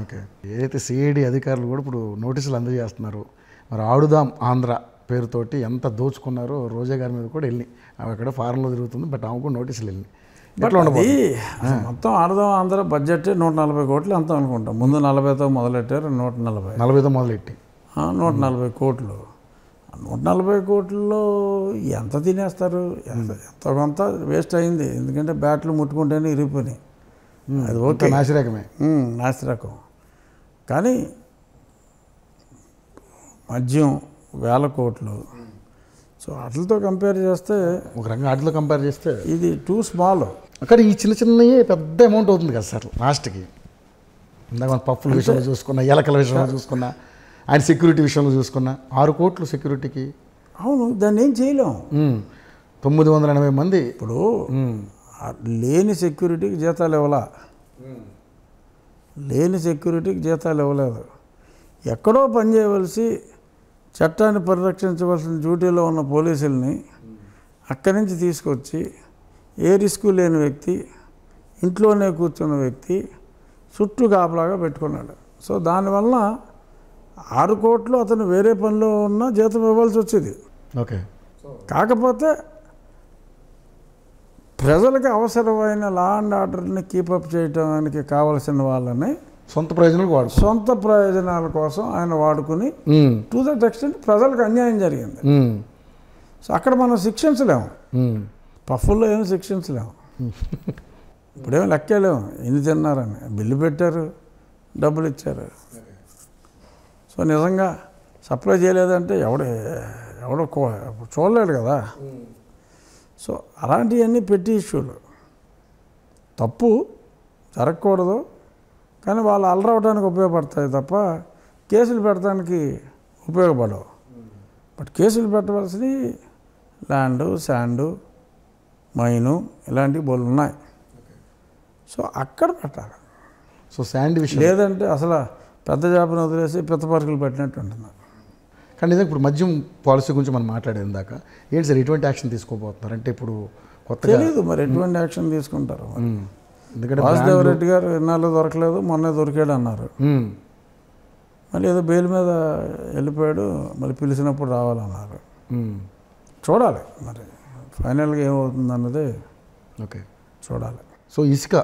Okay. ఏదైతే CID అధికారులు కూడా ఇప్పుడు నోటీసులు అందజేస్తున్నారు, మరి ఆడుదాం ఆంధ్ర పేరుతోటి ఎంత దోచుకున్నారో రోజా గారి మీద కూడా వెళ్ళి ఆమె అక్కడ ఫారెన్లో తిరుగుతుంది, బట్ ఆమె కూడా నోటీసులు వెళ్ళి బట్ అది మొత్తం ఆడదాం ఆంధ్ర బడ్జెట్ 140 కోట్లు అంత అనుకుంటాం. ముందు 40తో మొదలెట్టారు, 40తో మొదలెట్టి 140 కోట్లు. 140 కోట్లలో ఎంత తినేస్తారు? ఎంత కొంత వేస్ట్ అయింది, ఎందుకంటే బ్యాట్లు ముట్టుకుంటేనే ఇరిగిపోయినాయి. అది ఓకే, నాసిరకమే, నాసిరకం. కానీ మద్యం 1000 కోట్లు. సో వాటితో కంపేర్ చేస్తే, ఒక రకంగా వాటితో కంపేర్ చేస్తే ఇది టూ స్మాల్. అక్కడ ఈ చిన్న చిన్నయే పెద్ద అమౌంట్ అవుతుంది కదా సార్ లాస్ట్కి. ఇందాక మన పప్పుల విషయంలో చూసుకున్నా, ఎలకల విషయంలో చూసుకున్నా, ఆయన సెక్యూరిటీ విషయంలో చూసుకున్నా 6 కోట్లు సెక్యూరిటీకి. అవును, దాన్ని ఏం చేయలేము. 980 మంది. ఇప్పుడు లేని సెక్యూరిటీకి జీతాలు ఇవ్వాల, లేని సెక్యూరిటీకి జీతాలు ఇవ్వలేదు. ఎక్కడో పనిచేయవలసి చట్టాన్ని పరిరక్షించవలసిన డ్యూటీలో ఉన్న పోలీసుల్ని అక్కడి నుంచి తీసుకొచ్చి ఏ రిస్క్ లేని వ్యక్తి, ఇంట్లోనే కూర్చున్న వ్యక్తి చుట్టూ కాపలాగా పెట్టుకున్నాడు. సో దానివల్ల 6 కోట్లు అతను వేరే పనిలో ఉన్న జీతం ఇవ్వాల్సి వచ్చేది. ఓకే. కాకపోతే ప్రజలకు అవసరమైన లా అండ్ ఆర్డర్ని కీపప్ చేయడానికి కావలసిన వాళ్ళని సొంత ప్రయోజనాల కోసం ఆయన వాడుకుని టు దట్ ఎక్స్టెంట్ ప్రజలకు అన్యాయం జరిగింది. సో అక్కడ మనం శిక్షించలేము, పఫ్ఫుల్లో ఏమి శిక్షించలేము. ఇప్పుడేమో లెక్కేలేము ఎన్ని తిన్నారని. బిల్లు పెట్టారు, డబ్బులు ఇచ్చారు. సో నిజంగా సప్లై చేయలేదంటే ఎవడో చూడలేడు కదా. సో అలాంటివన్నీ పెట్టి ఇష్యూలు, తప్పు జరగకూడదు, కానీ వాళ్ళు అలరవడానికి ఉపయోగపడతాయి తప్ప కేసులు పెట్టడానికి ఉపయోగపడవు. బట్ కేసులు పెట్టవలసినవి ల్యాండు, శాండు, మైను ఇలాంటివి బోళ్ళు ఉన్నాయి. సో అక్కడ పెట్టాలి. సో శాండ్ విషయం లేదంటే అసలు పెద్ద చేపను వదిలేసి పిత్త పరుకులు పెట్టినట్టు ఉంటుంది. కానీ ఇదే ఇప్పుడు మద్యం పాలసీ గురించి మనం మాట్లాడేది దాక ఏంటి సార్, ఎటువంటి యాక్షన్ తీసుకోబోతున్నారు? అంటే ఇప్పుడు కొత్తగా తెలియదు మరి ఎటువంటి యాక్షన్ తీసుకుంటారు. ఎందుకంటే వాసుదేవరెడ్డి గారు ఎన్నాళ్ళు దొరకలేదు, మొన్నే దొరికాడు అన్నారు. మళ్ళీ ఏదో బెయిల్ మీద వెళ్ళిపోయాడు, మళ్ళీ పిలిచినప్పుడు రావాలన్నారు. చూడాలి మరి ఫైనల్గా ఏమవుతుంది అన్నది. ఓకే, చూడాలి. సో ఇసుక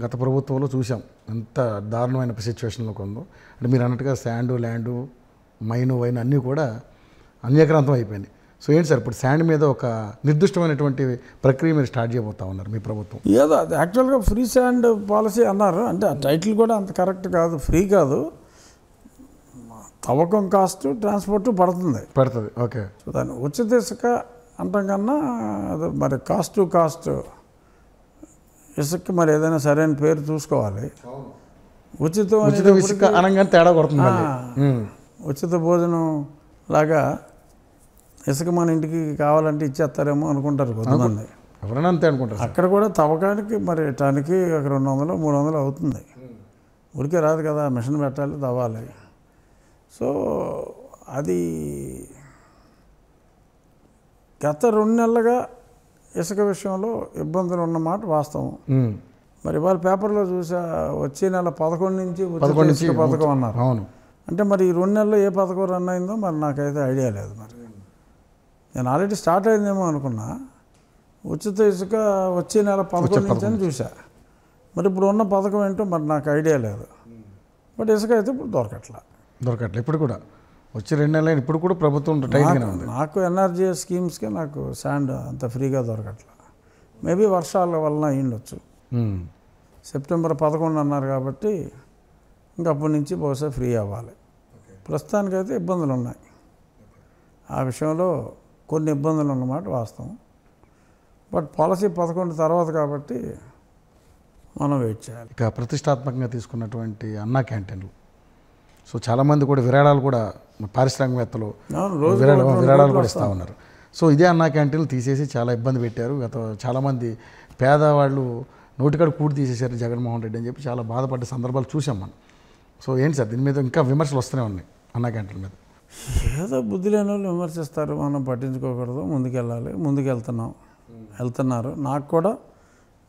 గత ప్రభుత్వంలో చూసాం ఎంత దారుణమైన సిచ్యువేషన్లోకి ఉందో. అంటే మీరు అన్నట్టుగా శాండు, ల్యాండు, మైను, వైన్ అన్నీ కూడా అన్యక్రాంతం అయిపోయినాయి. సో ఏంటి సార్ ఇప్పుడు శాండ్ మీద ఒక నిర్దిష్టమైనటువంటి ప్రక్రియ మీరు స్టార్ట్ చేయబోతా ఉన్నారు మీ ప్రభుత్వం? ఏదో అది యాక్చువల్గా ఫ్రీ శాండ్ పాలసీ అన్నారు. అంటే ఆ టైటిల్ కూడా అంత కరెక్ట్ కాదు, ఫ్రీ కాదు, తవ్వకం కాస్ట్ ట్రాన్స్పోర్ట్ పడుతుంది. ఓకే. సో దాన్ని ఉచిత ఇసుక అంటాం కన్నా అది మరి కాస్ట్ ఇసుక మరి ఏదైనా సరైన పేరు చూసుకోవాలి. ఉచిత ఇసుక అనగానే తేడా కొడుతుంది. ఉచిత భోజనం లాగా ఇసుక మన ఇంటికి కావాలంటే ఇచ్చేస్తారేమో అనుకుంటారు కొంతమంది. ఎవరైనా అంతే అనుకుంటారు. అక్కడ కూడా తవ్వకానికి మరి టానికి 200, 300 అవుతుంది. ఊరికే రాదు కదా, మిషన్ పెట్టాలి, తవ్వాలి. సో అది గత 2 నెలలుగా ఇసుక విషయంలో ఇబ్బందులు ఉన్నమాట వాస్తవం. మరి ఇవాళ పేపర్లో చూసా వచ్చే నెల 11 నుంచి ఇసుక పథకం అన్నారు. అవును. అంటే మరి ఈ 2 నెలల్లో ఏ పథకం రన్ అయిందో మరి నాకైతే ఐడియా లేదు. మరి నేను ఆల్రెడీ స్టార్ట్ అయిందేమో అనుకున్నా. ఉచిత ఇసుక వచ్చే నెల 11 నుంచి అని చూసా. మరి ఇప్పుడు ఉన్న పథకం ఏంటో మరి నాకు ఐడియా లేదు. బట్ ఇసుక అయితే ఇప్పుడు దొరకట్లా ఇప్పుడు కూడా వచ్చి 2 నెలలు ఇప్పుడు కూడా ప్రభుత్వం టైట్గానే ఉంది. నాకు ఎన్ఆర్జీఎస్ స్కీమ్స్కి నాకు శాండ్ అంత ఫ్రీగా దొరకట్లా. మేబీ వర్షాల వలన అయ్యిండొచ్చు. సెప్టెంబర్ 11 అన్నారు కాబట్టి ఇంకప్పటి నుంచి బహుశా ఫ్రీ అవ్వాలి. ప్రస్తుతానికైతే ఇబ్బందులు ఉన్నాయి. ఆ విషయంలో కొన్ని ఇబ్బందులు ఉన్నమాట వాస్తవం. బట్ పాలసీ 11 తర్వాత కాబట్టి మనం వెయిట్ చేయాలి. ఇక ప్రతిష్టాత్మకంగా తీసుకున్నటువంటి అన్నా క్యాంటీన్లు, సో చాలామంది కూడా విరాళాలు కూడా పారిశ్రామికవేత్తలు విరాళాలు కూడా ఇస్తూ ఉన్నారు. సో ఇదే అన్నా క్యాంటీన్లు తీసేసి చాలా ఇబ్బంది పెట్టారు. చాలామంది పేదవాళ్ళు నోటికాడ కూడి తీసేశారు జగన్మోహన్ రెడ్డి అని చెప్పి చాలా బాధపడ్డ సందర్భాలు చూసాం మనం. సో ఏంటి సార్ దీని మీద ఇంకా విమర్శలు వస్తూనే ఉన్నాయి అన్నా క్యాంటీన్ల మీద? ఏదో బుద్ధి లేని వాళ్ళు విమర్శిస్తారు, మనం పట్టించుకోకూడదు, ముందుకెళ్ళాలి. వెళ్తున్నారు. నాకు కూడా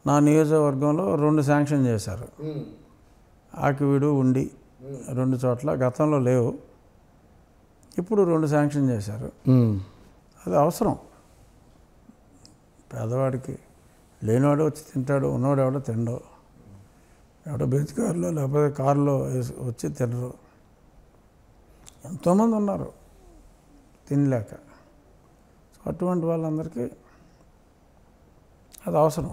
నా నియోజకవర్గంలో 2 శాంక్షన్ చేశారు. ఆకివీడు, ఉండి 2 చోట్ల గతంలో లేవు, ఇప్పుడు 2 శాంక్షన్ చేశారు. అది అవసరం. పేదవాడికి లేనివాడు వచ్చి తింటాడు, ఉన్నవాడు ఎవడో తినడు, ఎవడో బెంచ్ కారులో లేకపోతే కారులో వచ్చి తినరు. ఎంతోమంది ఉన్నారు తినలేక. సో అటువంటి వాళ్ళందరికీ అది అవసరం.